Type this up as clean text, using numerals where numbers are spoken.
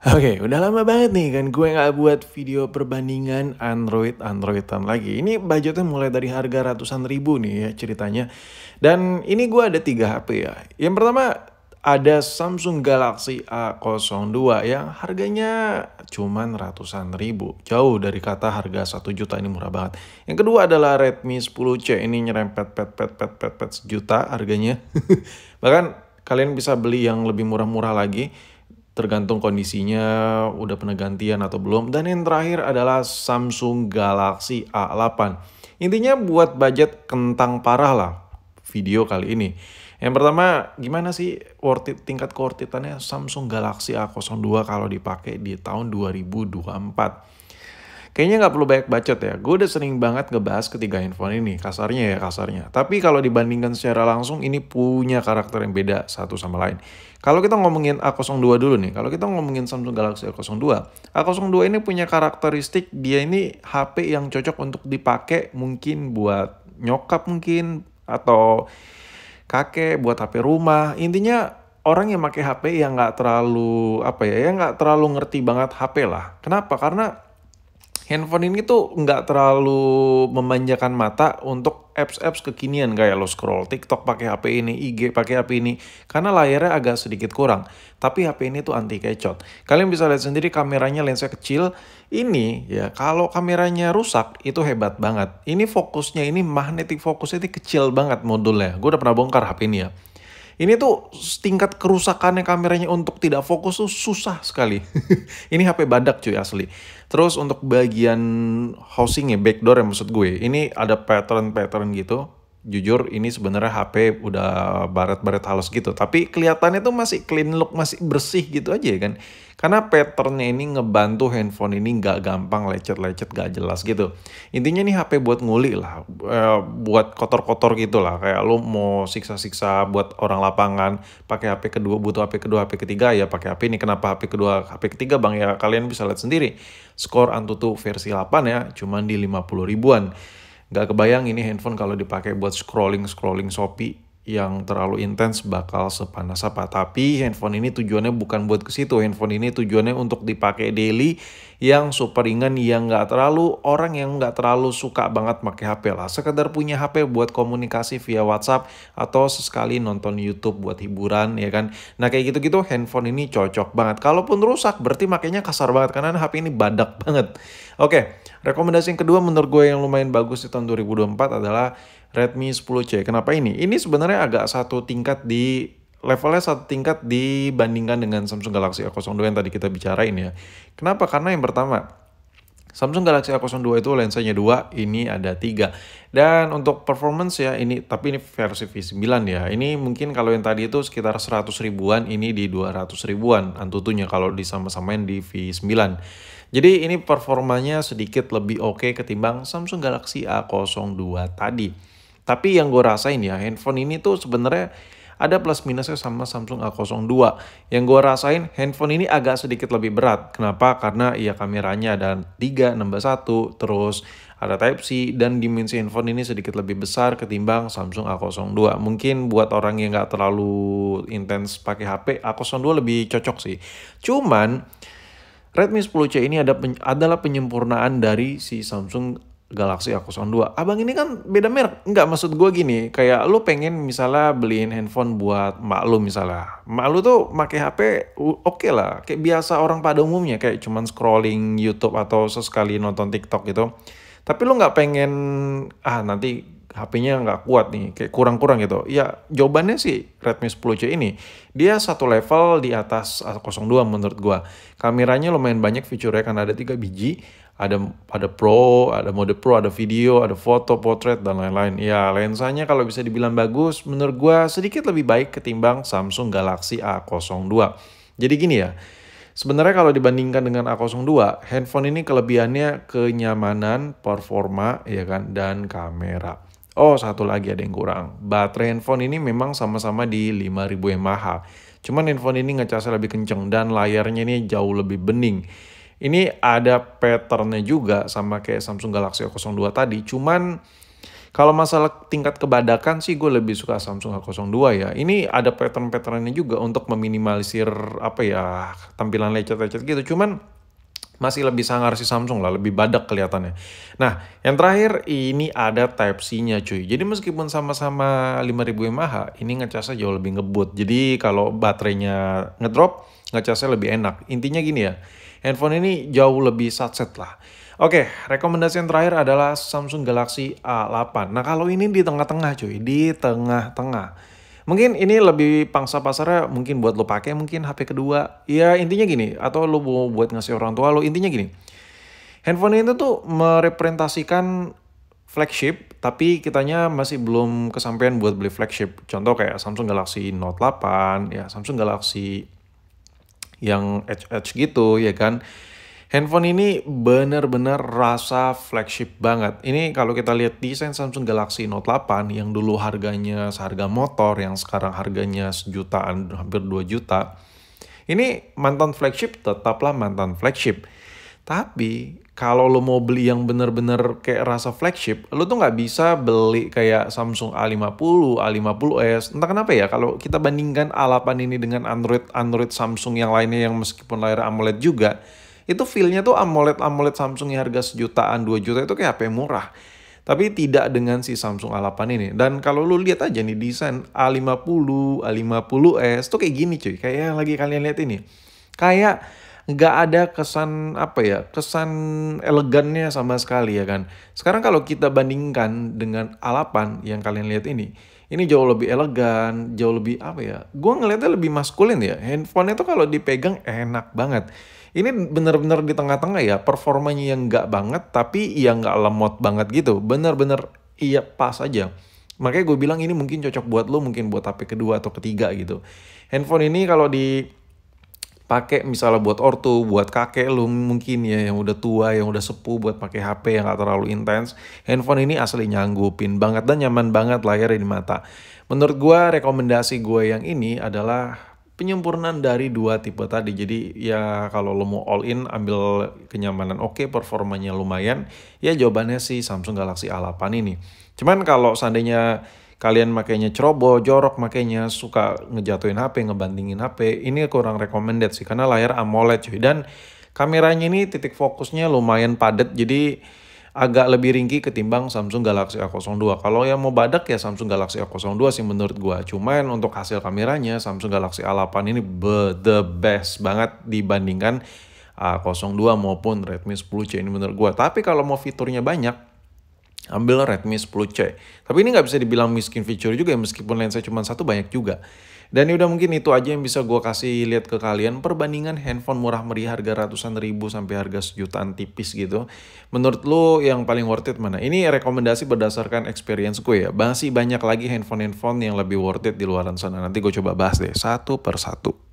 Oke, udah lama banget nih kan gue nggak buat video perbandingan Androidan lagi. Ini budgetnya mulai dari harga ratusan ribu nih ya ceritanya. Dan ini gue ada 3 HP ya. Yang pertama ada Samsung Galaxy A02 yang harganya cuman ratusan ribu. Jauh dari kata harga 1 juta, ini murah banget. Yang kedua adalah Redmi 10C, ini nyerempet pet sejuta harganya. Bahkan kalian bisa beli yang lebih murah-murah lagi tergantung kondisinya udah pernah gantian atau belum. Dan yang terakhir adalah Samsung Galaxy A8. Intinya buat budget kentang parah lah video kali ini. Yang pertama, gimana sih tingkat worth it-annya Samsung Galaxy A02 kalau dipakai di tahun 2024? Kayaknya nggak perlu banyak bacot ya. Gue udah sering banget ngebahas ketiga handphone ini, kasarnya. Tapi kalau dibandingkan secara langsung, ini punya karakter yang beda satu sama lain. Kalau kita ngomongin A02 dulu nih, kalau kita ngomongin Samsung Galaxy A02, A02 ini punya karakteristik dia ini HP yang cocok untuk dipakai mungkin buat nyokap mungkin, atau kakek, buat HP rumah. Intinya orang yang pakai HP yang nggak terlalu, yang nggak terlalu ngerti banget HP lah. Kenapa? Karena handphone ini tuh nggak terlalu memanjakan mata untuk apps-apps kekinian kayak lo scroll TikTok pakai HP ini, IG pakai HP ini, karena layarnya agak sedikit kurang. Tapi HP ini tuh anti kecot. Kalian bisa lihat sendiri kameranya lensnya kecil. Ini ya kalau kameranya rusak itu hebat banget. Ini fokusnya ini magnetic fokusnya itu kecil banget modulnya. Gue udah pernah bongkar HP ini ya. Ini tuh tingkat kerusakannya kameranya untuk tidak fokus tuh susah sekali. Ini HP badak cuy asli. Terus untuk bagian housingnya, backdoor ya maksud gue, ini ada pattern gitu. Jujur ini sebenarnya HP udah baret-baret halus gitu. Tapi kelihatannya tuh masih clean look, masih bersih gitu aja kan. Karena patternnya ini ngebantu handphone ini nggak gampang lecet-lecet, gak jelas gitu. Intinya nih HP buat nguli lah, buat kotor-kotor gitu lah. Kayak lo mau siksa-siksa buat orang lapangan, pakai HP kedua, butuh HP kedua, HP ketiga, ya pakai HP ini. Kenapa HP kedua, HP ketiga bang? Ya kalian bisa lihat sendiri. Skor Antutu versi 8 ya, cuman di 50 ribuan. Gak kebayang ini handphone kalau dipakai buat scrolling Shopee yang terlalu intens bakal sepanas apa. Tapi handphone ini tujuannya bukan buat ke situ. Handphone ini tujuannya untuk dipakai daily yang super ringan, yang nggak terlalu, orang yang nggak terlalu suka banget pakai HP lah. Sekedar punya HP buat komunikasi via WhatsApp atau sesekali nonton YouTube buat hiburan ya kan. Nah kayak gitu-gitu handphone ini cocok banget. Kalaupun rusak berarti makanya kasar banget karena HP ini badak banget. Oke, rekomendasi yang kedua menurut gue yang lumayan bagus di tahun 2024 adalah Redmi 10C. Kenapa ini? Ini sebenarnya agak levelnya satu tingkat dibandingkan dengan Samsung Galaxy A02 yang tadi kita bicarain ya. Kenapa? Karena yang pertama, Samsung Galaxy A02 itu lensanya 2, ini ada 3. Dan untuk performance ya tapi ini versi V9 ya. Ini mungkin kalau yang tadi itu sekitar 100 ribuan, ini di 200 ribuan Antutunya kalau disama-samain di V9. Jadi ini performanya sedikit lebih oke ketimbang Samsung Galaxy A02 tadi. Tapi yang gue rasain ya, handphone ini tuh sebenarnya ada plus minusnya sama Samsung A02. Yang gue rasain, handphone ini agak sedikit lebih berat. Kenapa? Karena ya kameranya ada 3, nambah 1, terus ada Type-C, dan dimensi handphone ini sedikit lebih besar ketimbang Samsung A02. Mungkin buat orang yang nggak terlalu intens pakai HP, A02 lebih cocok sih. Cuman, Redmi 10C ini adalah penyempurnaan dari si Samsung Galaxy A02. Abang ini kan beda merek. Enggak, maksud gue gini. Kayak lu pengen misalnya beliin handphone buat mak lu misalnya. Mak lu tuh pakai HP oke lah. Kayak biasa orang pada umumnya. Kayak cuman scrolling YouTube atau sesekali nonton TikTok gitu. Tapi lu nggak pengen, nanti HP-nya nggak kuat nih. Kayak kurang-kurang gitu. Ya jawabannya sih Redmi 10C ini. Dia satu level di atas A02 menurut gue. Kameranya lumayan banyak fiturnya karena ada 3 biji. Ada Pro, ada mode Pro, ada video, ada foto, potret, dan lain-lain. Ya, lensanya kalau bisa dibilang bagus, menurut gue sedikit lebih baik ketimbang Samsung Galaxy A02. Jadi gini ya, sebenarnya kalau dibandingkan dengan A02, handphone ini kelebihannya kenyamanan, performa, ya kan, dan kamera. Oh, satu lagi ada yang kurang. Baterai handphone ini memang sama-sama di 5000 mAh. Cuman handphone ini ngecasnya lebih kenceng dan layarnya ini jauh lebih bening. Ini ada patternnya juga sama kayak Samsung Galaxy A02 tadi, cuman Kalau masalah tingkat kebadakan sih gue lebih suka Samsung A02 ya. Ini ada pattern-patternnya juga untuk meminimalisir apa ya, tampilan lecet-lecet gitu. Cuman masih lebih sangar si Samsung lah, lebih badak kelihatannya. Nah, yang terakhir ini ada Type-C-nya cuy. Jadi meskipun sama-sama 5000 mAh, ini ngecasnya jauh lebih ngebut. Jadi kalau baterainya ngedrop, ngecasnya lebih enak. Intinya gini ya, handphone ini jauh lebih satset lah. Oke, rekomendasi yang terakhir adalah Samsung Galaxy A8. Nah, kalau ini di tengah-tengah cuy, di tengah-tengah. Mungkin ini lebih pangsa pasarnya mungkin buat lo pakai mungkin HP kedua. Ya intinya gini, atau lo mau buat ngasih orang tua lo, intinya gini. Handphone itu tuh merepresentasikan flagship, tapi kitanya masih belum kesampaian buat beli flagship. Contoh kayak Samsung Galaxy Note 8, ya Samsung Galaxy yang Edge gitu ya kan. Handphone ini bener-bener rasa flagship banget. Ini kalau kita lihat desain Samsung Galaxy Note 8 yang dulu harganya seharga motor, yang sekarang harganya sejutaan, hampir 2 juta. Ini mantan flagship, tetaplah mantan flagship. Tapi kalau lo mau beli yang bener-bener kayak rasa flagship, lo tuh nggak bisa beli kayak Samsung A50, A50s. Entah kenapa ya, kalau kita bandingkan A8 ini dengan Android Samsung yang lainnya yang meskipun layar AMOLED juga, itu feel-nya tuh AMOLED Samsung yang harga sejutaan, 2 juta itu kayak HP murah. Tapi tidak dengan si Samsung A8 ini. Dan kalau lu lihat aja nih desain A50, A50s tuh kayak gini cuy. Kayak yang lagi kalian lihat ini. Kayak nggak ada kesan apa ya, kesan elegannya sama sekali ya kan. Sekarang kalau kita bandingkan dengan A8 yang kalian lihat ini jauh lebih elegan, jauh lebih apa ya, gue ngeliatnya lebih maskulin ya. Handphone itu kalau dipegang enak banget. Ini bener-bener di tengah-tengah ya, performanya yang nggak banget, tapi ya nggak lemot banget gitu. Bener-bener iya pas aja. Makanya gue bilang ini mungkin cocok buat lo, mungkin buat HP kedua atau ketiga gitu. Handphone ini kalau dipakai misalnya buat ortu, buat kakek lo mungkin ya yang udah tua, yang udah sepuh buat pakai HP yang nggak terlalu intens. Handphone ini asli nyanggupin banget dan nyaman banget layarnya di mata. Menurut gue rekomendasi gue yang ini adalah penyempurnaan dari dua tipe tadi. Jadi ya kalau lo mau all in ambil kenyamanan oke, performanya lumayan, ya jawabannya sih Samsung Galaxy A8 ini. Cuman kalau seandainya kalian makainya ceroboh, jorok makainya, suka ngejatuhin HP, ngebandingin HP, ini kurang recommended sih karena layar AMOLED cuy. Dan kameranya ini titik fokusnya lumayan padat, jadi agak lebih ringkih ketimbang Samsung Galaxy A02. Kalau yang mau badak ya Samsung Galaxy A02 sih menurut gua. Cuman untuk hasil kameranya Samsung Galaxy A8 ini the best banget dibandingkan A02 maupun Redmi 10C ini menurut gua. Tapi kalau mau fiturnya banyak, ambil Redmi 10C. Tapi ini nggak bisa dibilang miskin fitur juga ya, meskipun lensa cuma satu banyak juga. Dan ya udah mungkin itu aja yang bisa gue kasih lihat ke kalian, perbandingan handphone murah meriah harga ratusan ribu sampai harga sejutaan tipis gitu. Menurut lo yang paling worth it mana? Ini rekomendasi berdasarkan experience gue ya. Masih banyak lagi handphone-handphone yang lebih worth it di luaran sana. Nanti gue coba bahas deh satu per satu.